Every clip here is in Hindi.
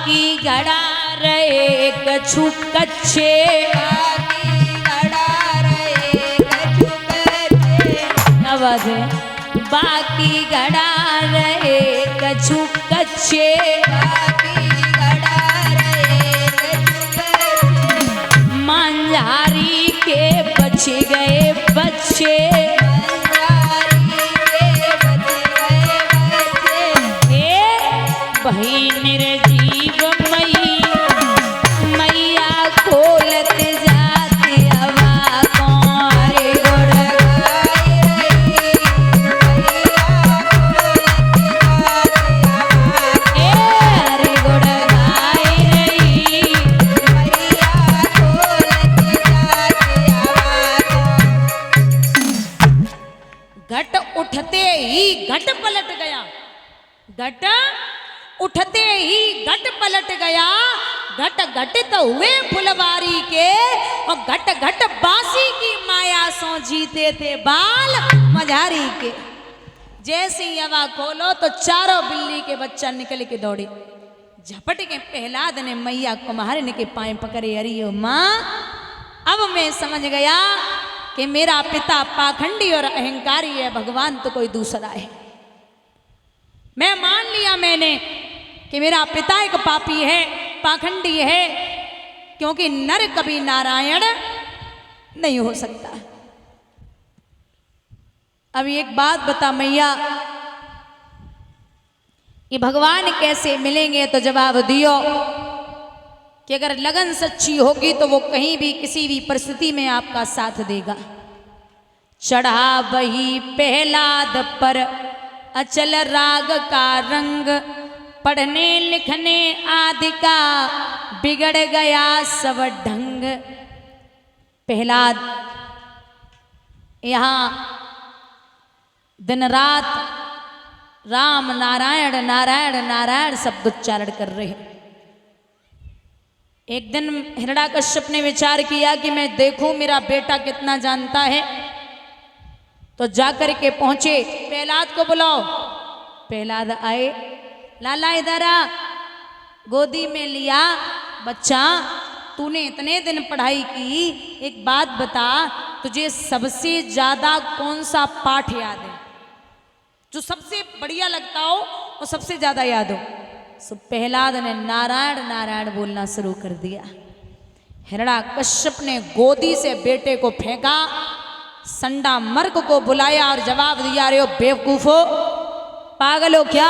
बाकी घड़ा रहे कछु कच्चे, आवाज है। बाकी घड़ा रहे कछु कच्चे, मांझारी के बच गए बच्चे, वही निर्जीव मई मैया खोलत जाते हवा को, हरे गुण हरे गुण गाय रही, घट उठते ही घट पलट गया, घट उठते ही घट पलट गया, घट घटित हुए फुलवारी के, और घट घट बासी की माया सो जीते थे बाल मझारी के। जैसे ही हवा खोलो तो चारों बिल्ली के बच्चा निकल के दौड़े, झपट के प्रहलाद ने मैया कुम्हारिन के पाए पकड़े, अरे ओ माँ अब मैं समझ गया कि मेरा पिता पाखंडी और अहंकारी है, भगवान तो कोई दूसरा है। मैं मान लिया मैंने कि मेरा पिता एक पापी है, पाखंडी है, क्योंकि नर कभी नारायण नहीं हो सकता। अब एक बात बता मैया, ये भगवान कैसे मिलेंगे? तो जवाब दियो कि अगर लगन सच्ची होगी तो वो कहीं भी किसी भी परिस्थिति में आपका साथ देगा। चढ़ा वही प्रहलाद पर अचल राग का रंग, पढ़ने लिखने आदि का बिगड़ गया सब ढंग। प्रहलाद यहाँ दिन रात राम नारायण नारायण नारायण शब्द उच्चारण कर रहे हैं। एक दिन हिरण्याकश्यप ने विचार किया कि मैं देखूं मेरा बेटा कितना जानता है, तो जाकर के पहुंचे, प्रहलाद को बुलाओ। प्रहलाद आए, लाला इधर आ, गोदी में लिया बच्चा, तूने इतने दिन पढ़ाई की, एक बात बता, तुझे सबसे ज्यादा कौन सा पाठ याद है, जो सबसे बढ़िया लगता हो वो सबसे ज्यादा याद हो? सो प्रहलाद ने नारायण नारायण बोलना शुरू कर दिया। हिरण्याकश्यप ने गोदी से बेटे को फेंका, संडा मर्ग को बुलाया और जवाब दिया, अरे ओ बेवकूफो, पागल हो क्या?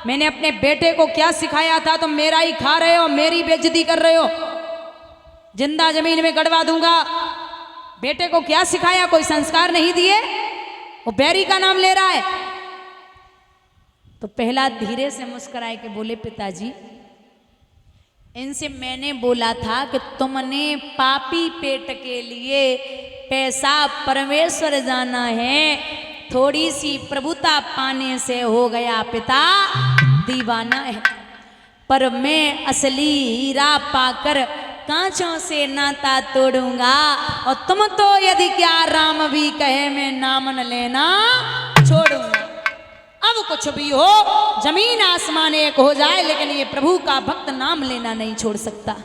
मैंने अपने बेटे को क्या सिखाया था? तुम मेरा ही खा रहे हो, मेरी बेइज्जती कर रहे हो, जिंदा जमीन में गड़वा दूंगा। बेटे को क्या सिखाया? कोई संस्कार नहीं दिए, वो बैरी का नाम ले रहा है। तो प्रहलाद धीरे से मुस्कुराए के बोले, पिताजी इनसे मैंने बोला था कि तुमने पापी पेट के लिए पैसा परमेश्वर जाना है, थोड़ी सी प्रभुता पाने से हो गया पिता दीवाना है, पर मैं असली हीरा पाकर कांचों से नाता तोड़ूंगा, और तुम तो यदि क्या राम भी कहे मैं नाम न लेना छोड़ूंगा। अब कुछ भी हो, जमीन आसमान एक हो जाए, लेकिन ये प्रभु का भक्त नाम लेना नहीं छोड़ सकता।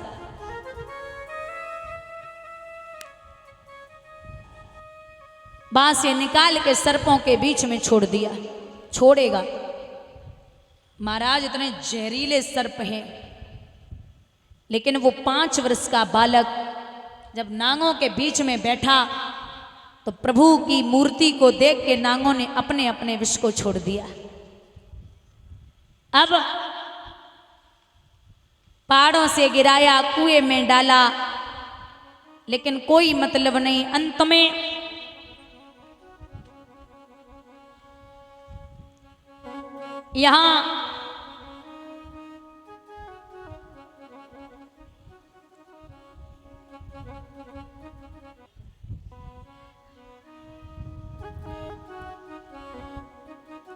बांस से निकाल के सर्पों के बीच में छोड़ दिया, छोड़ेगा। महाराज इतने जहरीले सर्प हैं, लेकिन वो 5 वर्ष का बालक जब नांगों के बीच में बैठा तो प्रभु की मूर्ति को देख के नांगों ने अपने अपने विष को छोड़ दिया। अब पहाड़ों से गिराया, कुएं में डाला, लेकिन कोई मतलब नहीं। अंत में यहां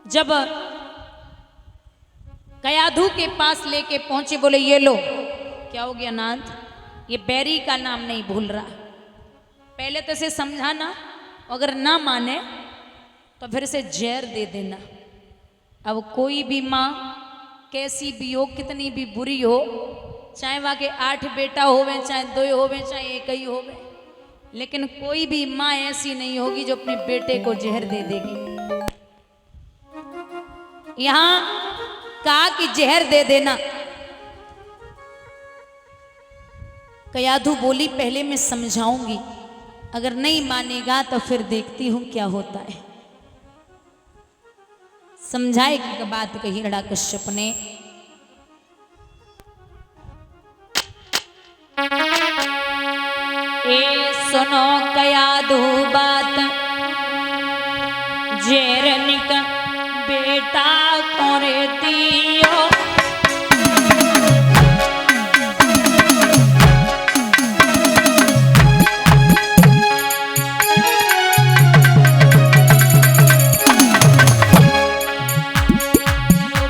जब कयाधु के पास लेके पहुंचे, बोले ये लो। क्या हो गया नाथ? ये बैरी का नाम नहीं भूल रहा, पहले तो इसे समझाना, अगर ना माने तो फिर से जहर दे देना। अब कोई भी माँ कैसी भी हो, कितनी भी बुरी हो, चाहे वहाँ के 8 बेटा होवे, चाहे 2 होवे, चाहे एक ही होवे, लेकिन कोई भी माँ ऐसी नहीं होगी जो अपने बेटे को जहर दे देगी। यहां कहा कि जहर दे देना। कयाधु बोली पहले मैं समझाऊंगी, अगर नहीं मानेगा तो फिर देखती हूं क्या होता है। समझाए की बात कही हिरण्यकश्यप ने। ए सुनो कयाधु बात, जेरनिक बेटा करे दियो,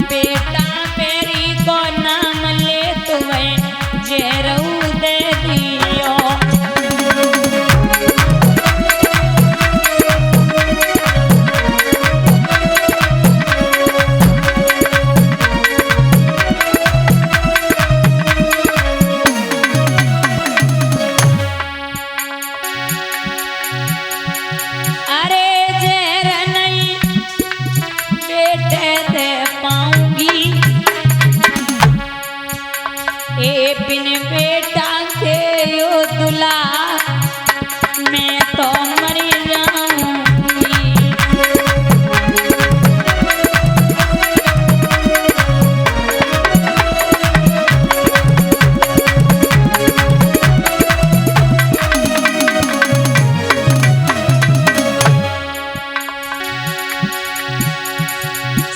बेटा पेरी को नाम ले तुम्हें जेरू दे दियो। बिन बेटा के यो दुला मैं तो मर जाऊंगी।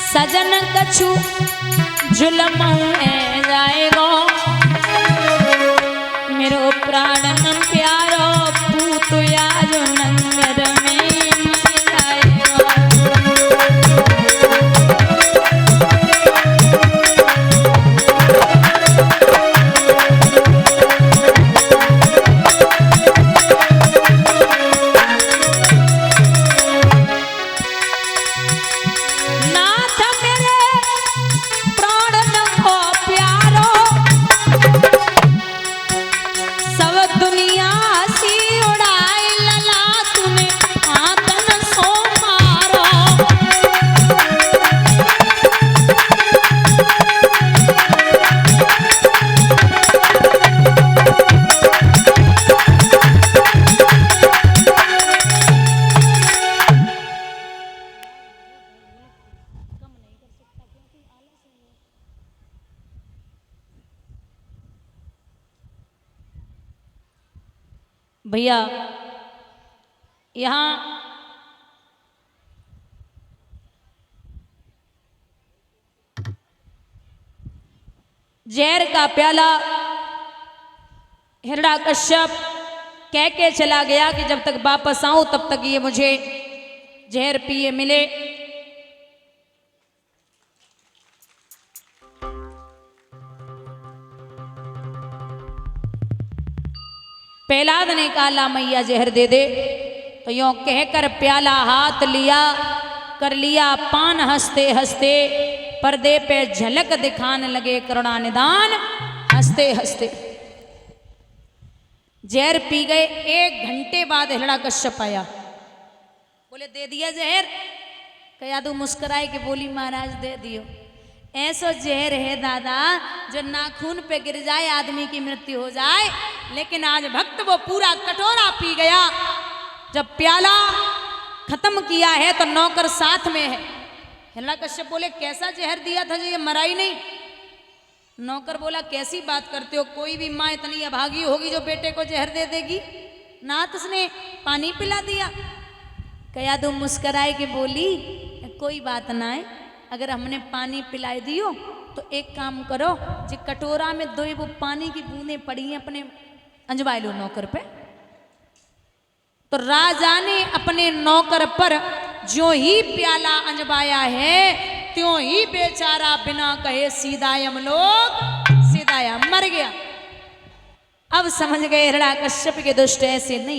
सजन कछु जुल्म जाएगो, मेरो प्राण प्यारो पूत यार नंगर में मर जाएगा। नाथ मेरे प्राण को प्यारो, दुनिया सी उड़ाई लला तूने आतन सो मारो। भैया यहां जहर का प्याला हिरण्यकश्यप कह के चला गया कि जब तक वापस आऊं तब तक ये मुझे जहर पिए मिले। प्रहलाद ने कहा ला मैया जहर दे दे, तो यों कहकर प्याला हाथ लिया, कर लिया पान हंसते हंसते, पर्दे पे झलक दिखाने लगे करुणा निदान हंसते हंसते। जहर पी गए। 1 घंटे बाद हिरण्यकश्यप आया, बोले दे दिया जहर। कयाधु मुस्कुराए कि बोली महाराज दे दियो। ऐसा जहर है दादा जो नाखून पे गिर जाए आदमी की मृत्यु हो जाए, लेकिन आज भक्त वो पूरा कटोरा पी गया। जब प्याला खत्म किया है तो नौकर साथ में है। हिरण्यकश्यप बोले कैसा जहर दिया था जो ये मरा ही नहीं। नौकर बोला कैसी बात करते हो, कोई भी माँ इतनी अभागी होगी जो बेटे को जहर दे देगी। नाथ उसने पानी पिला दिया। कयाधु मुस्कुराए कि बोली कोई बात ना है, अगर हमने पानी पिलाई दियो तो एक काम करो, जो कटोरा में 2 वो पानी की बूंदें पड़ी हैं अपने अंजवा लो नौकर पे। तो राजा ने अपने नौकर पर जो ही प्याला अंजवाया है त्यों ही बेचारा बिना कहे सीधा यमलोक सीधा मर गया। अब समझ गए हिरण्यकश्यप के दुष्ट ऐसे नहीं।